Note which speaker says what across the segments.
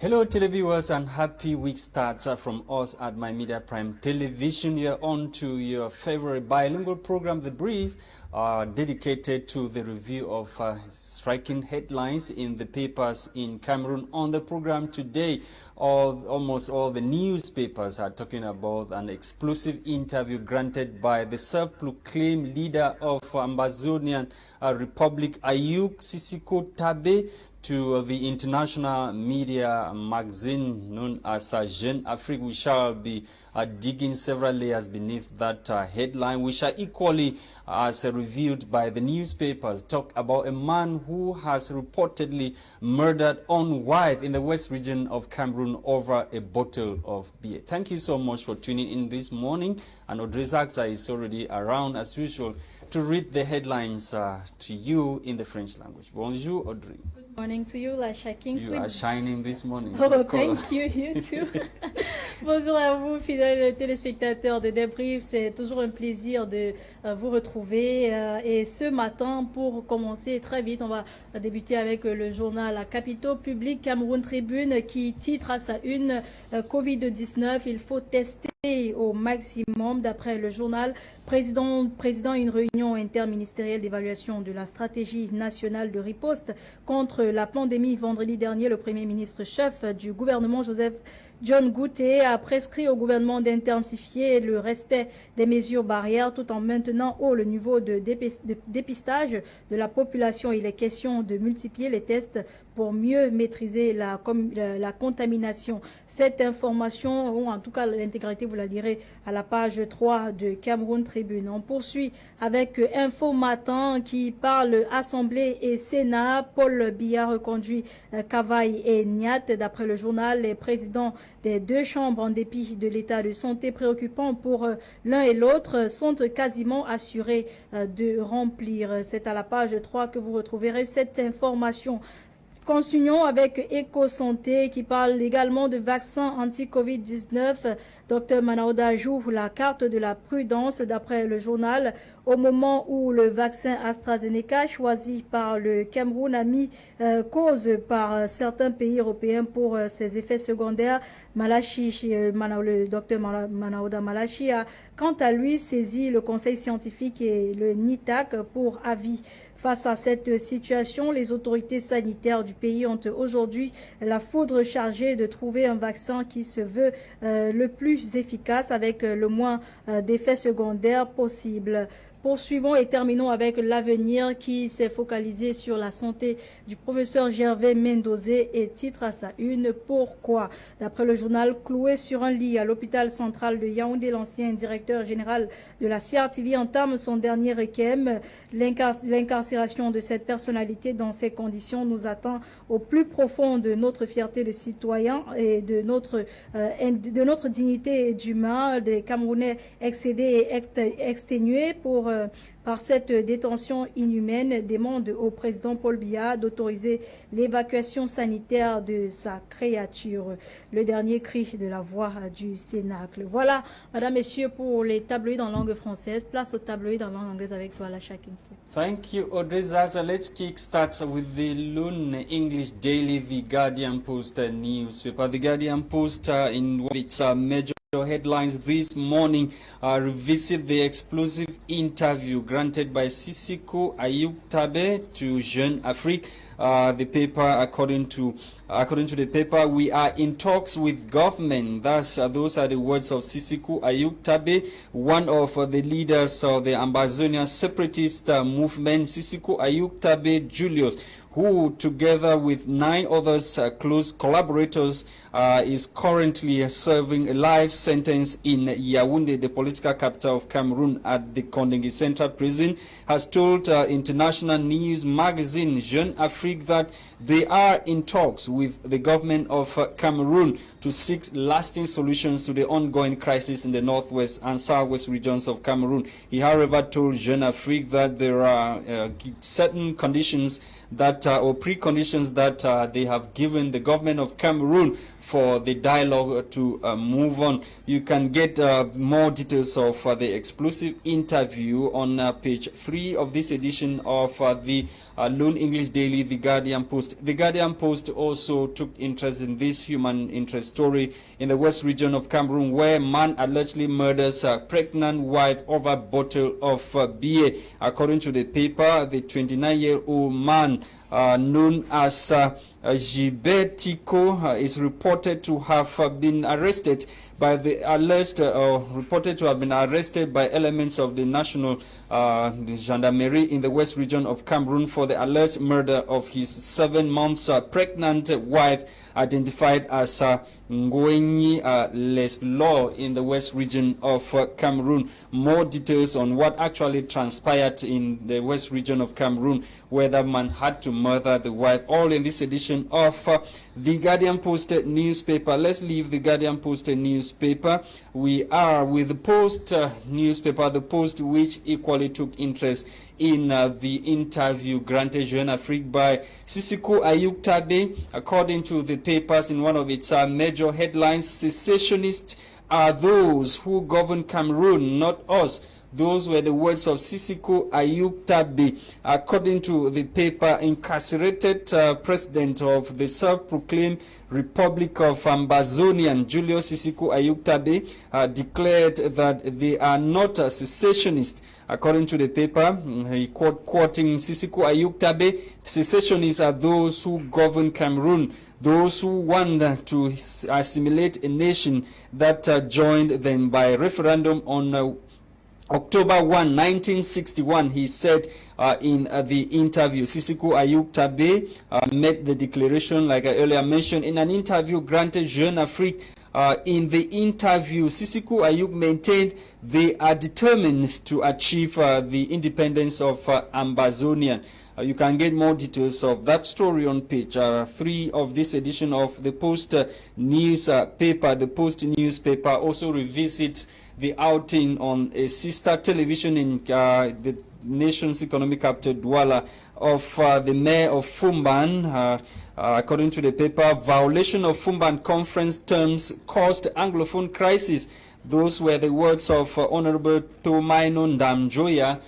Speaker 1: Hello televiewers and happy week start from us at My Media Prime Television. You're on to your favorite bilingual program, The Brief, dedicated to the review of striking headlines in the papers in Cameroon. On the program today, almost all the newspapers are talking about an exclusive interview granted by the self-proclaimed leader of Ambazonian Republic, Ayuk Sisiko Tabe, to the international media magazine known as Jeune Afrique. We shall be digging several layers beneath that headline. We shall equally, as reviewed by the newspapers, talk about a man who has reportedly murdered own wife in the west region of Cameroon over a bottle of beer. Thank you so much for tuning in this morning. And Audrey Zakza is already around as usual to read the headlines to you in the French language. Bonjour, Audrey.
Speaker 2: Good morning to you, Lasha Kingsley.
Speaker 1: You are shining this morning.
Speaker 2: Oh, thank you, you too. Bonjour à vous, fidèles téléspectateurs de Débrief. C'est toujours un plaisir de vous retrouver. Et ce matin, pour commencer très vite, on va débuter avec le journal Capitaux Public Cameroun Tribune qui titre à sa une Covid-19, il faut tester au maximum. D'après le journal, président une réunion interministérielle d'évaluation de la stratégie nationale de riposte contre la pandémie vendredi dernier. Le Premier ministre chef du gouvernement, Joseph John Gouté, a prescrit au gouvernement d'intensifier le respect des mesures barrières tout en maintenant haut le niveau de dépistage de la population. Il est question de multiplier les tests pour mieux maîtriser la contamination. Cette information, ou en tout cas l'intégralité, vous la direz à la page 3 de Cameroun Tribune. On poursuit avec Info Matin qui parle Assemblée et Sénat. Paul Biya reconduit Cavaille et Niat. D'après le journal, les présidents des deux chambres, en dépit de l'état de santé préoccupant pour l'un et l'autre, sont quasiment assurés de remplir. C'est à la page 3 que vous retrouverez cette information. Continuons avec Éco-Santé qui parle également de vaccins anti-Covid-19. Dr Manaouda joue la carte de la prudence d'après le journal. Au moment où le vaccin AstraZeneca choisi par le Cameroun a mis cause par certains pays européens pour ses effets secondaires, le Dr Manaouda Malachi a quant à lui saisi le conseil scientifique et le NITAC pour avis. Face à cette situation, les autorités sanitaires du pays ont aujourd'hui la foudre chargée de trouver un vaccin qui se veut le plus efficace avec le moins d'effets secondaires possibles. Poursuivons et terminons avec l'avenir qui s'est focalisé sur la santé du professeur Gervais Mendozé et titre à sa une Pourquoi. D'après le journal, cloué sur un lit à l'hôpital central de Yaoundé, l'ancien directeur général de la CRTV entame son dernier requiem. L'incarcération de cette personnalité dans ces conditions nous attend au plus profond de notre fierté de citoyens et de notre dignité d'humain. Des Camerounais excédés et exténués par cette détention inhumaine demande au président Paul Biya d'autoriser l'évacuation sanitaire de sa créature. Le dernier cri de la voix du Cénacle. Voilà, madame, messieurs, pour les tabloïds en langue française. Place aux tabloïds en langue anglaise avec toi, Lasha Kingsley.
Speaker 1: Thank you, Audrey Zaza. Let's kick start with the Lone English Daily, The Guardian Post newspaper. The Guardian Post, in its major headlines this morning, revisit the explosive interview granted by Sisiko Ayuk Tabe to Jeune Afrique. The paper, according to the paper, we are in talks with government. Thus, those are the words of Sisiko Ayuk Tabe, one of the leaders of the Ambazonian separatist movement. Sisiko Ayuk Tabe Julius, who together with 9 others close collaborators is currently serving a life sentence in Yaoundé, the political capital of Cameroon, at the Kondengui Central Prison, has told international news magazine Jeune Afrique that they are in talks with the government of Cameroon to seek lasting solutions to the ongoing crisis in the northwest and southwest regions of Cameroon. He, however, told Jeune Afrique that there are certain conditions that or preconditions that they have given the government of Cameroon for the dialogue to move on. You can get more details of the exclusive interview on page 3 of this edition of the Loon English Daily, The Guardian Post. The Guardian Post also took interest in this human interest story in the west region of Cameroon, where man allegedly murders a pregnant wife over a bottle of beer. According to the paper, the 29-year-old man known as Gilbertico is reported to have been arrested by the alleged reported to have been arrested by elements of the national gendarmerie in the west region of Cameroon for the alleged murder of his 7 months pregnant wife, identified as Ngoenyi Leslo in the west region of Cameroon. More details on what actually transpired in the west region of Cameroon, where that man had to murder the wife, all in this edition of the Guardian Post newspaper. Let's leave the Guardian Post newspaper. We are with the Post newspaper, the Post, which equally took interest in the interview granted Jeune Afrique by Sissoko Ayuk Tabe. According to the papers, in one of its major headlines, secessionists are those who govern Cameroon, not us. Those were the words of Sissoko Ayuk Tabe. According to the paper, incarcerated president of the self-proclaimed Republic of Ambazonian, Julius Sissoko Ayuk Tabe, declared that they are not secessionists. According to the paper, he quoting Sissoko Ayuk Tabe, secessionists are those who govern Cameroon, those who want to assimilate a nation that joined them by referendum on October 1, 1961, he said in the interview. Sissoko Ayuk Tabe made the declaration, like I earlier mentioned, in an interview granted Jeune Afrique. In the interview, Sissoko Ayuk maintained they are determined to achieve the independence of Ambazonian. You can get more details of that story on page 3 of this edition of the Post newspaper. The Post newspaper also revisits the outing on a sister television in the nation's economic capital, Douala, of the mayor of Fumban. According to the paper, violation of Fumban conference terms caused Anglophone crisis. Those were the words of Honorable Tomaino Ndamjoya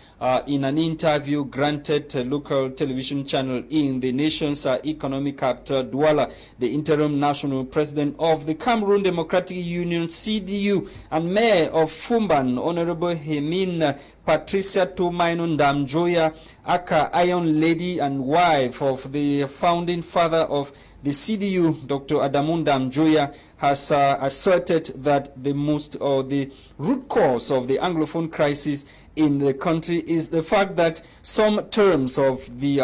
Speaker 1: in an interview granted a local television channel in the nation's economic capital, Douala. The interim national president of the Cameroon Democratic Union, CDU, and mayor of Fumban, Honorable Hemin Patricia Tomaino Ndamjoya, aka Iron Lady and wife of the founding father of the CDU, Dr. Adamu Ndamjoya, has asserted that the root cause of the Anglophone crisis in the country is the fact that some terms of the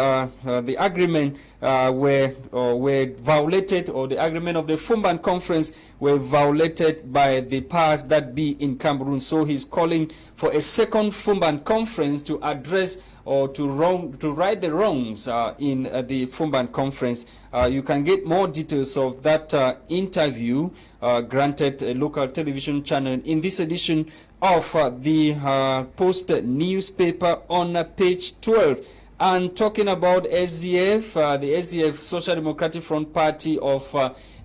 Speaker 1: agreement were violated, or the agreement of the Fumban conference were violated by the powers that be in Cameroon. So he's calling for a second Fumban conference to address or to right the wrongs in the Fumban conference. You can get more details of that interview granted a local television channel in this edition of the Post newspaper on page 12. And talking about SDF, the SDF Social Democratic Front Party of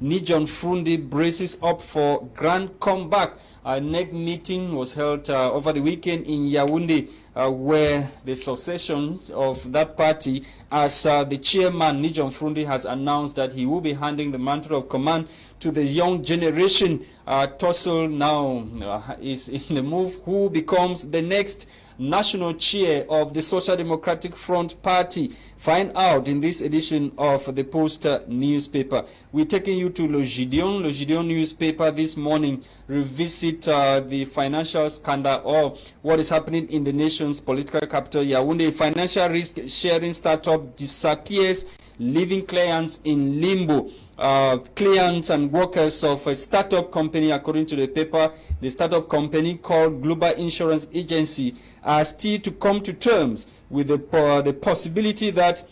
Speaker 1: Nijon Fundi braces up for grand comeback. A NEG meeting was held over the weekend in Yaoundé, where the succession of that party, as the chairman Nijon Fundi has announced that he will be handing the mantle of command to the young generation. Tossel now is in the move who becomes the next national chair of the Social Democratic Front Party. Find out in this edition of the Post newspaper. We're taking you to Le Gideon newspaper this morning. Revisit the financial scandal or what is happening in the nation's political capital, Yaoundé. Financial risk sharing startup disappears, leaving clients in limbo. Clients and workers of a startup company, according to the paper, the startup company called Global Insurance Agency, are still to come to terms with the possibility that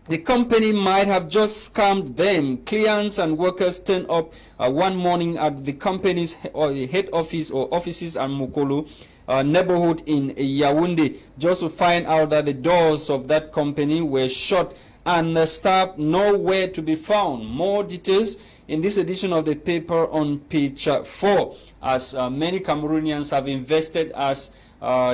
Speaker 1: the company might have just scammed them. Clients and workers turned up one morning at the company's head office or offices at Mokolo neighborhood in Yaoundé, just to find out that the doors of that company were shut and staff nowhere to be found. More details in this edition of the paper on page 4, as many Cameroonians have invested as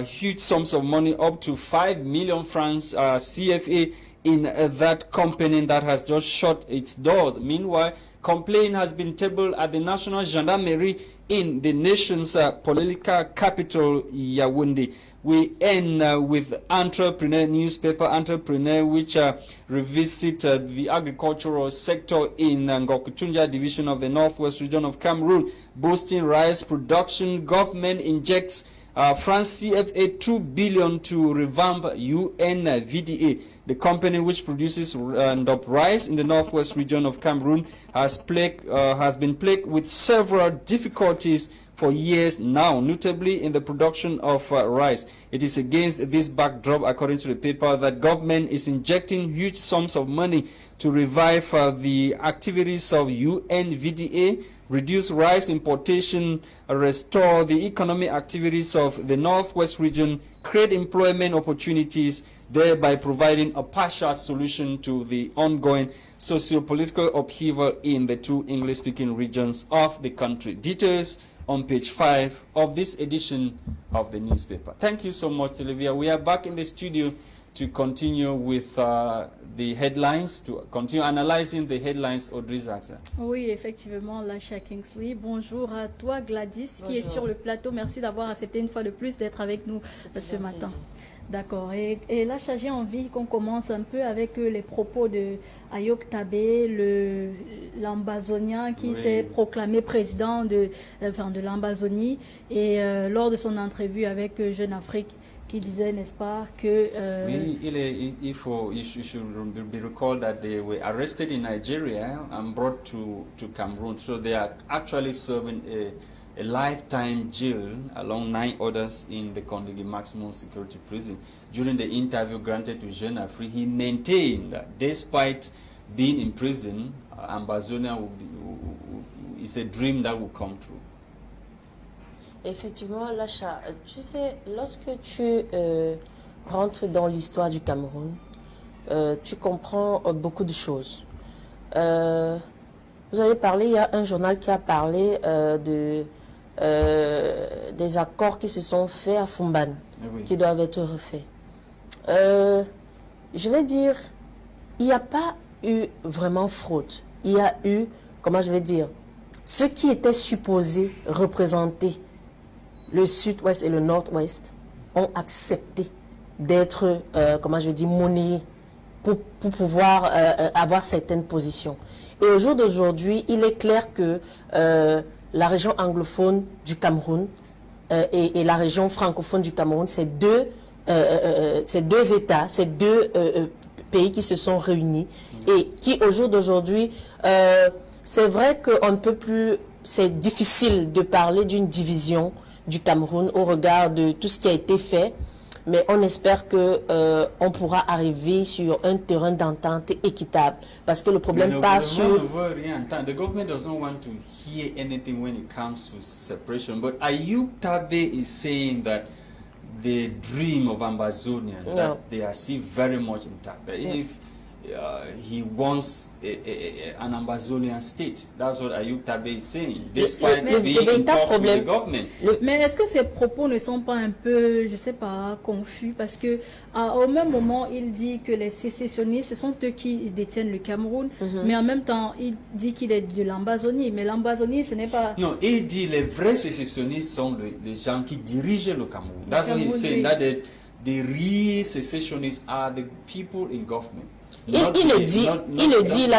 Speaker 1: huge sums of money, up to 5 million francs CFA, in that company that has just shut its doors. Meanwhile, complaint has been tabled at the National Gendarmerie in the nation's political capital, Yaoundé. We end with Entrepreneur newspaper, Entrepreneur, which revisited the agricultural sector in Ngokutunja division of the Northwest region of Cameroon, boosting rice production. Government injects France CFA 2 billion to revamp UNVDA. The company which produces rice in the Northwest region of Cameroon has been plagued with several difficulties for years now, notably in the production of rice. It is against this backdrop, according to the paper, that government is injecting huge sums of money to revive the activities of UNVDA, reduce rice importation, restore the economic activities of the Northwest region, create employment opportunities, thereby providing a partial solution to the ongoing socio-political upheaval in the two English-speaking regions of the country. Details on page 5 of this edition of the newspaper. Thank you so much, Olivia. We are back in the studio to continue with the headlines, to continue analyzing the headlines. Audrey Zaxa.
Speaker 2: Oui, effectivement, Lasha Kingsley. Bonjour à toi, Gladys, qui est sur le plateau. Merci d'avoir accepté une fois de plus d'être avec nous ce matin. D'accord. Et là, j'ai envie qu'on commence un peu avec les propos de Ayok Tabé, l'Ambazonien qui s'est proclamé président de l'Ambazonie. Et lors de son entrevue avec Jeune Afrique, qui disait, n'est-ce pas, que...
Speaker 1: Oui, it should be recalled that they were arrested in Nigeria and brought to Cameroon. So they are actually serving a lifetime jail along 9 others in the Kondigi maximum security prison. During the interview granted to Jeune Afrique, he maintained that despite being in prison, Ambazonia is a dream that will come true.
Speaker 3: Effectivement, Lacha, tu sais, lorsque tu rentres dans l'histoire du Cameroun, tu comprends beaucoup de choses. Vous avez parlé, il y a un journal qui a parlé des accords qui se sont faits à Fumban, qui doivent être refaits. Je vais dire, il n'y a pas eu vraiment fraude. Il y a eu, comment je vais dire, ceux qui étaient supposés représenter le sud-ouest et le nord-ouest ont accepté d'être, comment je vais dire, monnayés pour pouvoir avoir certaines positions. Et au jour d'aujourd'hui, il est clair que la région anglophone du Cameroun et la région francophone du Cameroun, c'est deux États, c'est deux pays qui se sont réunis et qui, au jour d'aujourd'hui, c'est vrai qu'on ne peut plus, c'est difficile de parler d'une division du Cameroun au regard de tout ce qui a été fait, mais on espère que on pourra arriver sur un terrain d'entente équitable, parce que le problème passe sur...
Speaker 1: The government doesn't want to hear anything when it comes to separation, but Ayuk Tabé is saying that the dream of Ambazonia, that they are still very much intact. If he wants an Ambazonian state, that's what Ayuk Tabé is saying, despite being in talks with the government.
Speaker 2: Mais est-ce que ces propos ne sont pas un peu, je sais pas, confus? Parce que au même moment, il dit que les sécessionnistes, ce sont eux qui détiennent le Cameroun, mais en même temps, il dit qu'il est de l'Ambazonie. Mais l'Ambazonie, ce n'est pas...
Speaker 1: Non, il dit les vrais sécessionnistes sont les gens qui dirigent le Cameroun. That's what he's saying, that the real secessionists are the people in government.
Speaker 3: Il le dit, il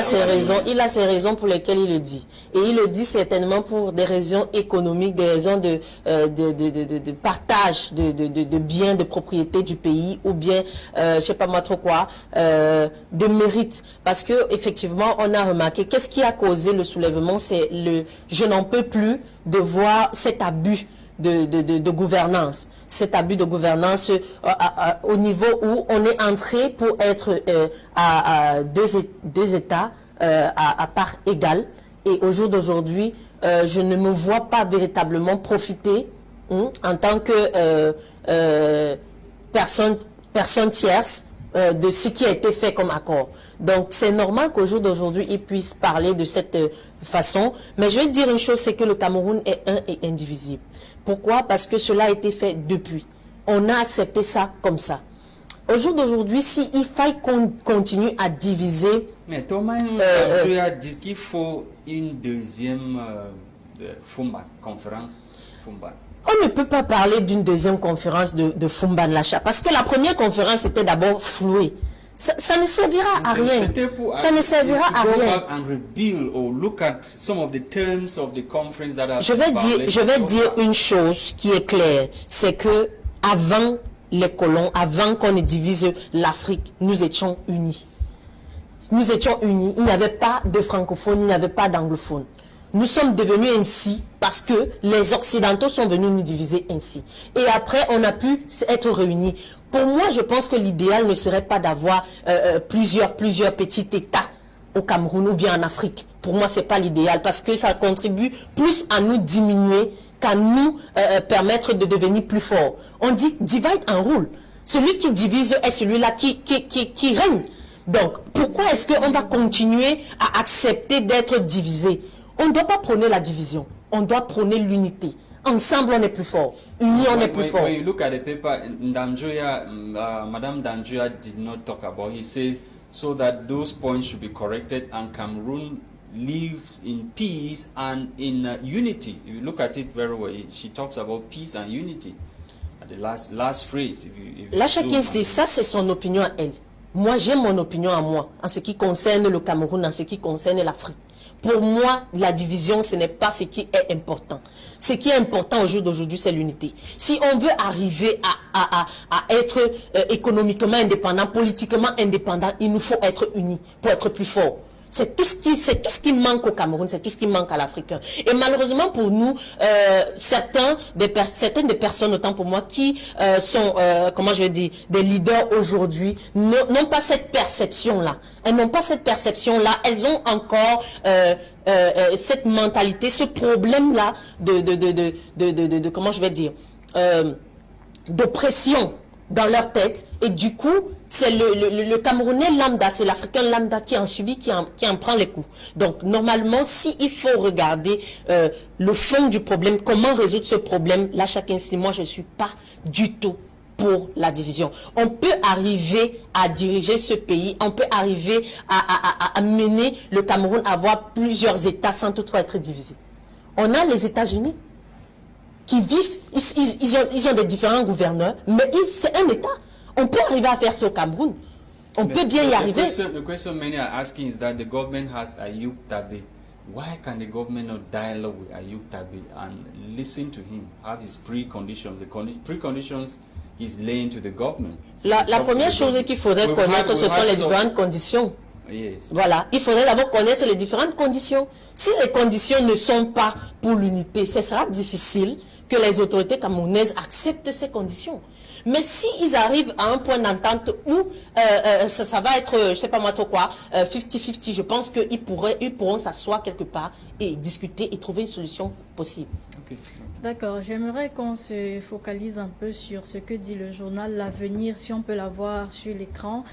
Speaker 3: a ses raisons pour lesquelles il le dit. Et il le dit certainement pour des raisons économiques, des raisons de partage de biens, de propriété du pays, ou bien, je sais pas moi trop quoi, de mérite. Parce que effectivement, on a remarqué, qu'est-ce qui a causé le soulèvement? C'est je n'en peux plus de voir cet abus de gouvernance, cet abus de gouvernance au niveau où on est entré pour être à deux États à part égale, et au jour d'aujourd'hui je ne me vois pas véritablement profiter en tant que personne tierce de ce qui a été fait comme accord. Donc, c'est normal qu'au jour d'aujourd'hui, ils puissent parler de cette façon. Mais je vais dire une chose, c'est que le Cameroun est un et indivisible. Pourquoi? Parce que cela a été fait depuis. On a accepté ça comme ça. Au jour d'aujourd'hui, s'il faille qu'on continue à diviser...
Speaker 1: Mais Thomas tu as dit qu'il faut une deuxième conférence Fumban.
Speaker 3: On ne peut pas parler d'une deuxième conférence de Fumban Lacha parce que la première conférence était d'abord flouée. Ça ne servira à rien. Ça ne servira à rien. Je vais dire une chose qui est claire, c'est que avant les colons, avant qu'on ne divise l'Afrique, nous étions unis. Nous étions unis. Il n'y avait pas de francophones, il n'y avait pas d'anglophones. Nous sommes devenus ainsi parce que les Occidentaux sont venus nous diviser ainsi. Et après, on a pu être réunis. Pour moi, je pense que l'idéal ne serait pas d'avoir plusieurs petits États au Cameroun ou bien en Afrique. Pour moi, ce n'est pas l'idéal parce que ça contribue plus à nous diminuer qu'à nous permettre de devenir plus forts. On dit divide and rule. Celui qui divise est celui-là qui règne. Donc, pourquoi est-ce qu'on va continuer à accepter d'être divisé? On ne doit pas prôner la division. On doit prôner l'unité. Ensemble, on est plus fort. Unis, on est plus fort.
Speaker 1: When you look at the paper, Madame Danjoya did not talk about. He says so that those points should be corrected and Cameroon lives in peace and in unity. If you look at it very well, she talks about peace and unity. At the last phrase.
Speaker 3: Là, chacun se dit, ça c'est son opinion à elle. Moi, j'ai mon opinion à moi en ce qui concerne le Cameroun, en ce qui concerne l'Afrique. Pour moi, la division, ce n'est pas ce qui est important. Ce qui est important au jour d'aujourd'hui, c'est l'unité. Si on veut arriver à être économiquement indépendant, politiquement indépendant, il nous faut être unis pour être plus forts. C'est tout ce qui manque au Cameroun, c'est tout ce qui manque à l'Africain. Et malheureusement pour nous, certaines des personnes, autant pour moi, qui sont, comment je vais dire, des leaders aujourd'hui, n'ont pas cette perception-là. Elles n'ont pas cette perception-là. Elles ont encore cette mentalité, ce problème-là de comment je vais dire, d'oppression dans leur tête. Et du coup, c'est le Camerounais lambda, c'est l'Africain lambda qui en subit, qui en prend les coups. Donc, normalement, s'il faut regarder le fond du problème, comment résoudre ce problème, là, chacun se dit, moi, je ne suis pas du tout pour la division. On peut arriver à diriger ce pays, on peut arriver à mener le Cameroun à avoir plusieurs États sans toutefois être divisé. On a les États-Unis qui vivent, ils ont des différents gouverneurs, mais c'est un État. On peut arriver à faire ça au Cameroun. On peut bien y arriver.
Speaker 1: The question many are asking is that the government has Ayub Tabe. Why can the government not dialogue with Ayub Tabe and listen to him, have his preconditions? The preconditions is laying to the government.
Speaker 3: La première chose qu'il faudrait connaître, ce sont les différentes conditions.
Speaker 1: Yes.
Speaker 3: Voilà, il faudrait d'abord connaître les différentes conditions. Si les conditions ne sont pas pour l'unité, ce sera difficile que les autorités camerounaises acceptent ces conditions. Mais s'ils arrivent à un point d'entente où ça va être, je ne sais pas moi trop quoi, 50-50, je pense qu'ils pourront s'asseoir quelque part et discuter et trouver une solution possible.
Speaker 1: Okay.
Speaker 2: D'accord, j'aimerais qu'on se focalise un peu sur ce que dit le journal L'Avenir, si on peut l'avoir sur l'écran,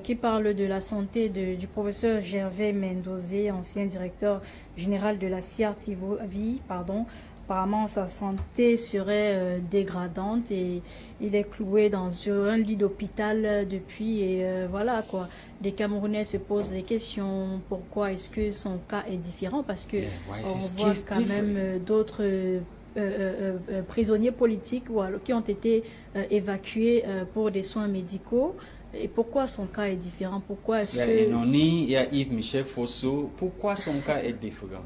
Speaker 2: qui parle de la santé du professeur Gervais Mendozé, ancien directeur général de la CRTV, pardon. Apparemment, sa santé serait dégradante et il est cloué dans un lit d'hôpital depuis. Et voilà quoi. Les Camerounais se posent des questions. Pourquoi est-ce que son cas est différent? Parce que on voit quand même d'autres prisonniers politiques qui ont été évacués pour des soins médicaux. Et pourquoi son cas est différent? Pourquoi est-ce que...
Speaker 1: Il y a Yves Michel Fosso. Pourquoi son cas est différent?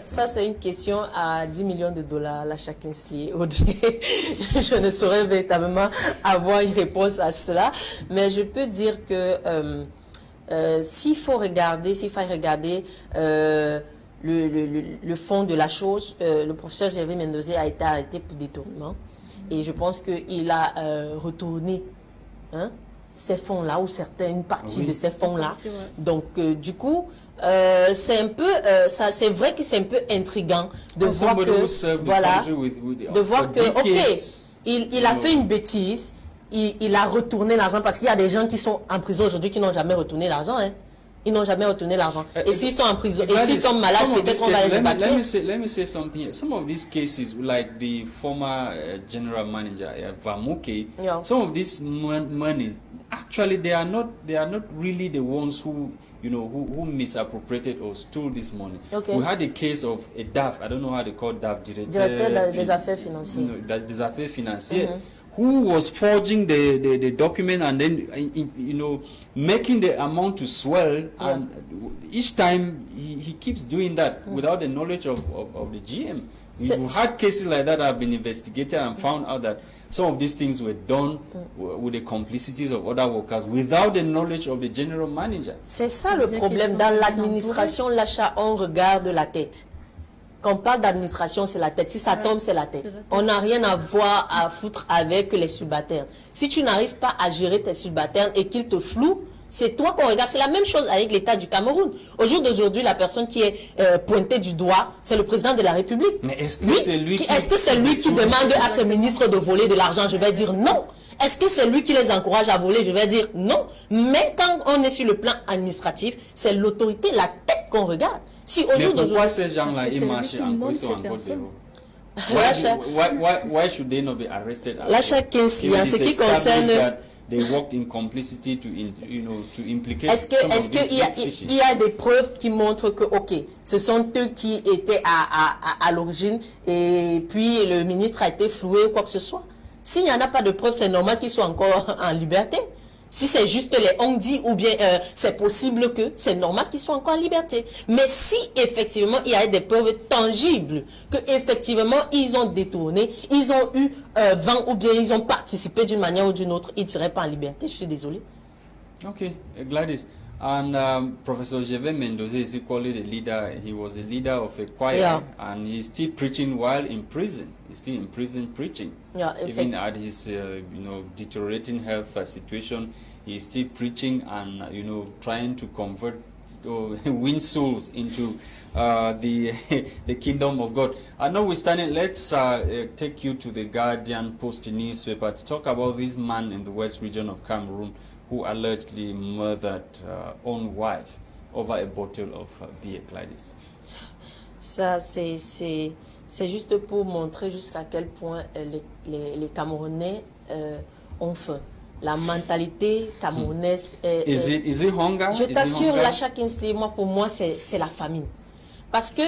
Speaker 3: Ça, c'est une question à 10 millions de dollars, là, chacun se lie. Je ne saurais véritablement avoir une réponse à cela, mais je peux dire que s'il faut regarder, le fond de la chose, le professeur Gervais Mendozé a été arrêté pour détournement, et je pense qu'il a retourné ces fonds-là, ou une partie de ces fonds-là. Donc, du coup, c'est un peu, c'est vrai que c'est un peu intriguant de voir que, voilà, de voir que, ok, il a fait une bêtise, il a retourné l'argent, parce qu'il y a des gens qui sont en prison aujourd'hui qui n'ont jamais retourné l'argent. Hein. Ils n'ont jamais retourné l'argent. Et s'ils sont en prison, et s'ils tombent malades, peut-être qu'on va les évacuer.
Speaker 1: Let me say something. Some of these cases, like the former general manager Vamuke,
Speaker 3: Yeah.
Speaker 1: some of these monies, actually, they are not really the ones who who misappropriated or stole this money.
Speaker 3: Okay.
Speaker 1: We had a case of a DAF, I don't know how they call DAF,
Speaker 3: Directeur des affaires financières.
Speaker 1: Des affaires financières, who was forging the document and then making the amount to swell, and each time he keeps doing that without the knowledge of the GM. We've had cases like that have been investigated and found out that some of these things were done with the complicities of other workers without the knowledge of the general manager.
Speaker 3: C'est ça le problème. Dans l'administration, l'achat, on regarde la tête. Quand on parle d'administration, c'est la tête. Si ça tombe, c'est la tête. On n'a rien à voir, à foutre avec les subalternes. Si tu n'arrives pas à gérer tes subalternes et qu'ils te flouent, c'est toi qu'on regarde. C'est la même chose avec l'État du Cameroun. Au jour d'aujourd'hui, la personne qui est pointée du doigt, c'est le président de la République.
Speaker 1: Mais est-ce que c'est lui
Speaker 3: qui demande à ses ministres de voler de l'argent? Je vais dire non. Est-ce que c'est lui qui les encourage à voler? Je vais dire non. Mais quand on est sur le plan administratif, c'est l'autorité, la tête qu'on regarde. Si au jour d'aujourd'hui,
Speaker 1: pourquoi ces gens-là ils marchent encore, ils sont encore dehors? Why should they not be arrested?
Speaker 3: L'achat Kinsley, en ce qui concerne...
Speaker 1: They worked in complicity to implicate.
Speaker 3: Est-ce qu'il y a des preuves qui montrent que, ok, ce sont eux qui étaient à l'origine et puis le ministre a été floué ou quoi que ce soit? S'il n'y en a pas de preuves, c'est normal qu'ils soient encore en liberté. Si c'est juste les on-dit ou bien c'est possible que, c'est normal qu'ils soient encore en liberté. Mais si effectivement il y a des preuves tangibles que effectivement ils ont détourné, ils ont eu vent ou bien ils ont participé d'une manière ou d'une autre, ils ne seraient pas en liberté. Je suis désolé.
Speaker 1: Okay, Gladys. And Professor Gervais Mendoza is equally the leader. He was the leader of a choir, and he's still preaching while in prison. He's still in prison preaching.
Speaker 3: Yeah,
Speaker 1: even at his deteriorating health situation, he's still preaching and trying to convert win souls into the the kingdom of God. Notwithstanding, let's take you to the Guardian Post newspaper to talk about this man in the West region of Cameroon who allegedly murdered own wife over a bottle of beer, Gladys.
Speaker 3: Ça, c'est juste pour montrer jusqu'à quel point les Camerounais ont faim. La mentalité camerounaise est...
Speaker 1: Is it hunger?
Speaker 3: Je t'assure, l'achat Kinsley, pour moi, c'est la famine. Parce que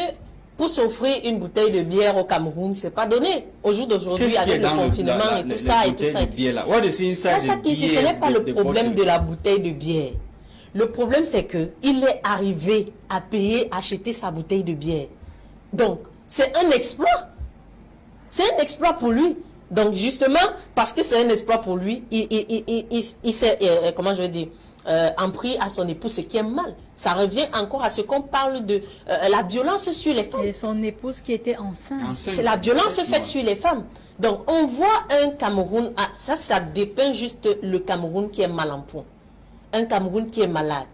Speaker 3: pour s'offrir une bouteille de bière au Cameroun, c'est pas donné. Au jour d'aujourd'hui, avec le confinement et tout ça, L'achat Kinsley, ce n'est pas le problème de la bouteille de bière. Le problème, c'est que il est arrivé à payer, acheter sa bouteille de bière. Donc, c'est un exploit. C'est un exploit pour lui. Donc, justement, parce que c'est un exploit pour lui, il s'est, comment je vais dire, en pris à son épouse, ce qui est mal. Ça revient encore à ce qu'on parle de la violence sur les femmes.
Speaker 2: Et son épouse qui était enceinte.
Speaker 3: C'est la violence faite sur les femmes. Donc, on voit un Cameroun, ça dépeint juste le Cameroun qui est mal en point. Un Cameroun qui est malade.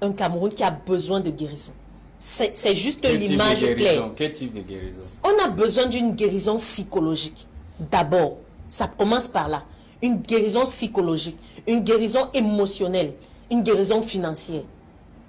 Speaker 3: Un Cameroun qui a besoin de guérison. C'est juste l'image claire.
Speaker 1: Quel type de guérison?
Speaker 3: On a besoin d'une guérison psychologique. D'abord, ça commence par là. Une guérison psychologique, une guérison émotionnelle, une guérison financière.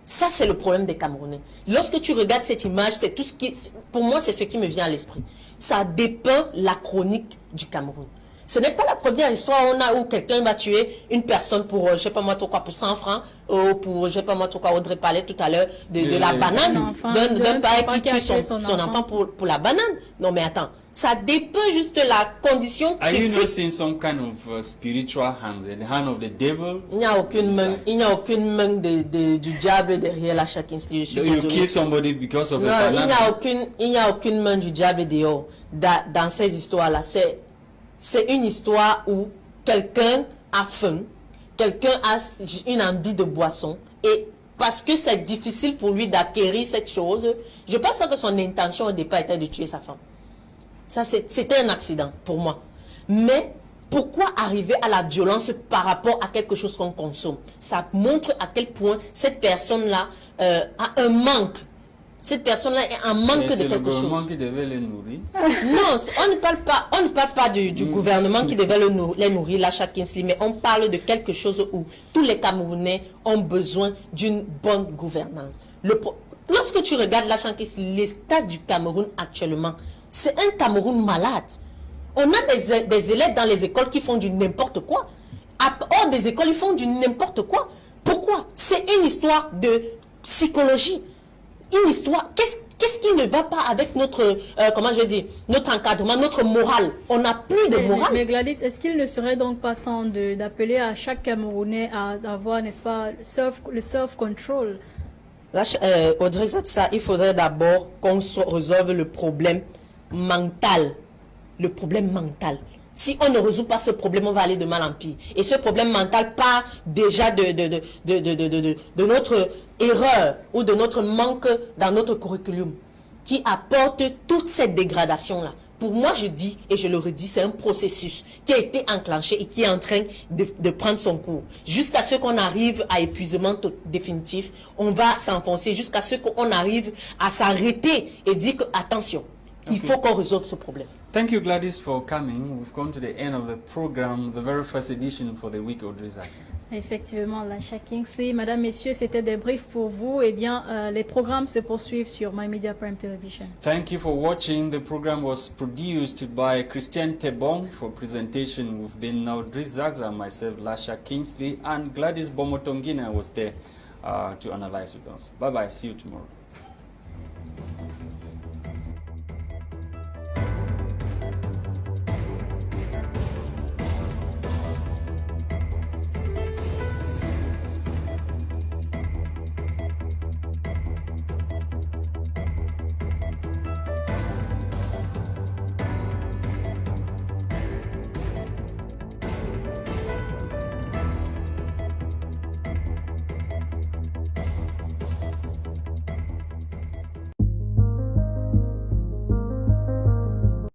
Speaker 3: Ça, c'est le problème des Camerounais. Lorsque tu regardes cette image, c'est tout ce qui, pour moi, c'est ce qui me vient à l'esprit. Ça dépeint la chronique du Cameroun. Ce n'est pas la première histoire où quelqu'un va tuer une personne pour, je sais pas moi, pour 100 francs, ou pour, je sais pas moi, Audrey parlait tout à l'heure de la banane, d'un père qui tue son enfant pour la banane. Non, mais attends, ça dépeint juste la condition critique.
Speaker 1: Are you not seeing some kind of spiritual hands, the hand of the devil?
Speaker 3: Il n'y a aucune main du diable derrière la Kinsley. Je suis désolé.
Speaker 1: You kill somebody because of
Speaker 3: non,
Speaker 1: a banana.
Speaker 3: Il n'y a aucune main du diable dehors dans ces histoires-là. C'est une histoire où quelqu'un a faim, quelqu'un a une envie de boisson, et parce que c'est difficile pour lui d'acquérir cette chose, je pense pas que son intention au départ était de tuer sa femme. Ça, c'était un accident pour moi. Mais pourquoi arriver à la violence par rapport à quelque chose qu'on consomme? Ça montre à quel point cette personne-là a un manque cette personne-là est en manque
Speaker 1: Et
Speaker 3: de
Speaker 1: c'est le
Speaker 3: quelque
Speaker 1: gouvernement
Speaker 3: chose.
Speaker 1: qui devait les nourrir.
Speaker 3: Non, on ne parle pas du gouvernement qui devait les nourrir, Lasha Kinsley, mais on parle de quelque chose où tous les Camerounais ont besoin d'une bonne gouvernance. Lorsque tu regardes Lasha Kinsley, l'état du Cameroun actuellement, c'est un Cameroun malade. On a des élèves dans les écoles qui font du n'importe quoi. Hors des écoles, ils font du n'importe quoi. Pourquoi? C'est une histoire de psychologie. Une histoire, qu'est-ce qui ne va pas avec notre, comment je vais dire, notre encadrement, notre morale? On n'a plus de morale.
Speaker 2: Mais Gladys, est-ce qu'il ne serait donc pas temps d'appeler à chaque Camerounais à avoir, n'est-ce pas, le self-control?
Speaker 3: Audrey Zatsa, il faudrait d'abord qu'on résolve le problème mental. Le problème mental. Si on ne résout pas ce problème, on va aller de mal en pire. Et ce problème mental part déjà de notre erreur ou de notre manque dans notre curriculum qui apporte toute cette dégradation-là. Pour moi, je dis et je le redis, c'est un processus qui a été enclenché et qui est en train de prendre son cours. Jusqu'à ce qu'on arrive à épuisement définitif, on va s'enfoncer jusqu'à ce qu'on arrive à s'arrêter et dire que, attention, il faut qu'on résolve ce problème.
Speaker 1: Thank you, Gladys, for coming. We've come to the end of the program, the very first edition for the week of Drizax.
Speaker 2: Effectivement, Lasha Kinsley. Madame, messieurs, c'était des briefs pour vous. Eh bien, les programmes se poursuivent sur My Media Prime Television.
Speaker 1: Thank you for watching. The program was produced by Christian Tebong. For presentation, we've been now Drizax and myself, Lasha Kinsley, and Gladys Bomotongina was there to analyze with us. Bye-bye. See you tomorrow.